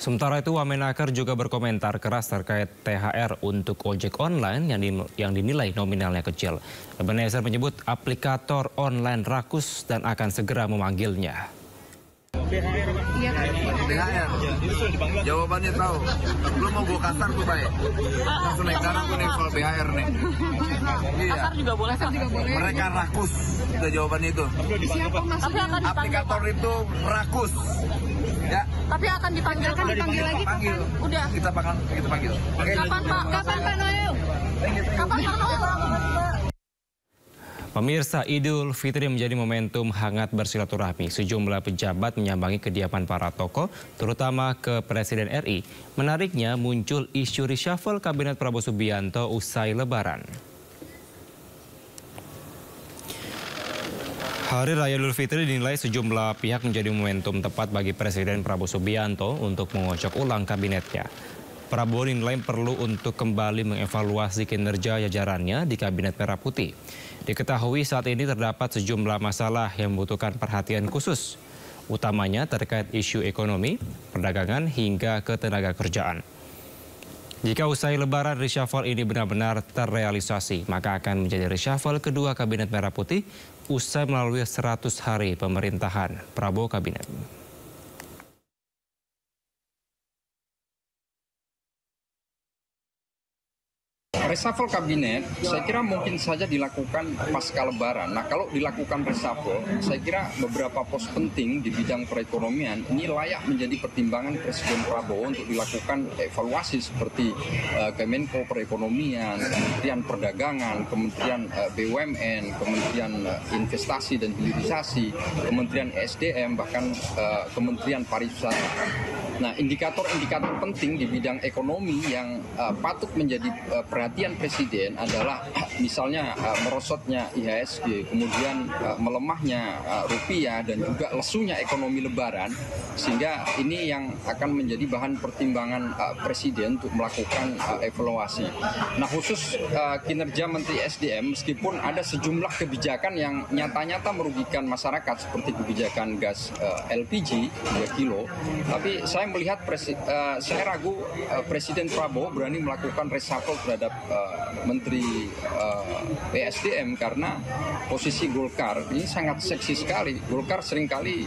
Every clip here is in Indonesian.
Sementara itu, Wamenaker juga berkomentar keras terkait THR untuk ojek online yang dinilai nominalnya kecil. Ebenezer menyebut aplikator online rakus dan akan segera memanggilnya. THR. Jawabannya tahu. Lu mau gue kasar tuh baik. Langsung naik tanah gue nih soal THR nih. Iya. Kasar juga boleh. Mereka rakus. Itu jawabannya itu. Tapi akan dipanggil. Aplikator itu rakus. Ya. Tapi akan dipanggil lagi. Panggil. Udah. Kita panggil. Oke. Kapan Pak Noel? Kapan Pak Noel? Pemirsa, Idul Fitri menjadi momentum hangat bersilaturahmi. Sejumlah pejabat menyambangi kediaman para tokoh, terutama ke Presiden RI. Menariknya, muncul isu reshuffle Kabinet Prabowo Subianto usai Lebaran. Hari Raya Idul Fitri dinilai sejumlah pihak menjadi momentum tepat bagi Presiden Prabowo Subianto untuk mengocok ulang kabinetnya. Prabowo dinilai perlu untuk kembali mengevaluasi kinerja jajarannya di Kabinet Merah Putih. Diketahui saat ini terdapat sejumlah masalah yang membutuhkan perhatian khusus, utamanya terkait isu ekonomi, perdagangan, hingga ketenaga kerjaan. Jika usai Lebaran reshuffle ini benar-benar terrealisasi, maka akan menjadi reshuffle kedua Kabinet Merah Putih usai melalui 100 hari pemerintahan Prabowo Kabinet. Reshuffle kabinet, saya kira mungkin saja dilakukan pasca Lebaran. Nah, kalau dilakukan reshuffle, saya kira beberapa pos penting di bidang perekonomian ini layak menjadi pertimbangan Presiden Prabowo untuk dilakukan evaluasi seperti Kemenko Perekonomian, Kementerian Perdagangan, Kementerian BUMN, Kementerian Investasi dan Hilirisasi, Kementerian SDM, bahkan Kementerian Pariwisata. Nah, indikator-indikator penting di bidang ekonomi yang patut menjadi perhatian Presiden adalah misalnya merosotnya IHSG, kemudian melemahnya rupiah dan juga lesunya ekonomi Lebaran, sehingga ini yang akan menjadi bahan pertimbangan Presiden untuk melakukan evaluasi. Nah, khusus kinerja Menteri SDM, meskipun ada sejumlah kebijakan yang nyata-nyata merugikan masyarakat seperti kebijakan gas LPG 2 kilo, tapi saya melihat saya ragu Presiden Prabowo berani melakukan reshuffle terhadap Menteri PSDM karena posisi Golkar ini sangat seksi sekali. Golkar seringkali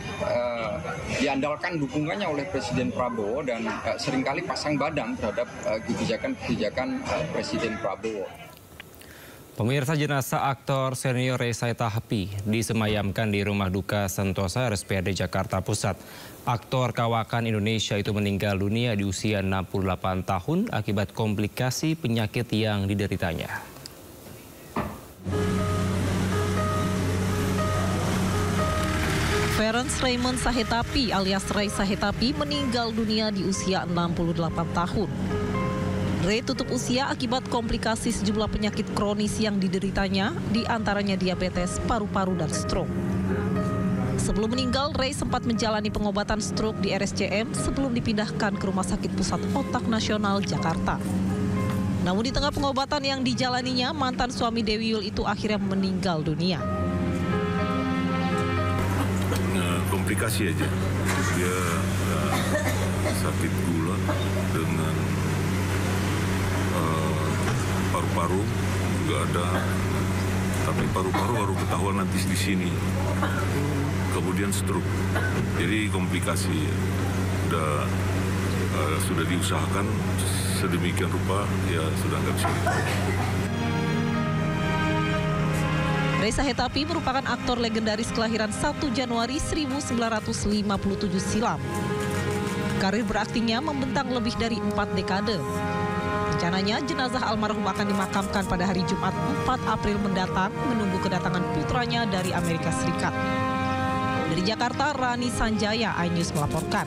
diandalkan dukungannya oleh Presiden Prabowo dan seringkali pasang badan terhadap kebijakan-kebijakan Presiden Prabowo. Pemirsa, jenazah aktor senior Reza Tahapy disemayamkan di Rumah Duka Sentosa RSPAD Jakarta Pusat. Aktor kawakan Indonesia itu meninggal dunia di usia 68 tahun akibat komplikasi penyakit yang dideritanya. Ferenc Raymond Sahetapi alias Ray Sahetapi meninggal dunia di usia 68 tahun. Ray tutup usia akibat komplikasi sejumlah penyakit kronis yang dideritanya, di antaranya diabetes, paru-paru, dan stroke. Sebelum meninggal, Ray sempat menjalani pengobatan stroke di RSCM sebelum dipindahkan ke Rumah Sakit Pusat Otak Nasional Jakarta. Namun di tengah pengobatan yang dijalaninya, mantan suami Dewi Yull itu akhirnya meninggal dunia. Komplikasi aja, dia sakit gula dengan paru-paru juga ada, tapi paru-paru baru ketahuan nanti di sini. Kemudian stroke, jadi komplikasi sudah diusahakan sedemikian rupa, ya sudah nggak bisa. Ray Sahetapi merupakan aktor legendaris kelahiran 1 Januari 1957 silam. Karir beraktingnya membentang lebih dari 4 dekade. Rencananya jenazah almarhum akan dimakamkan pada hari Jumat 4 April mendatang menunggu kedatangan putranya dari Amerika Serikat. Dari Jakarta, Rani Sanjaya, iNews melaporkan.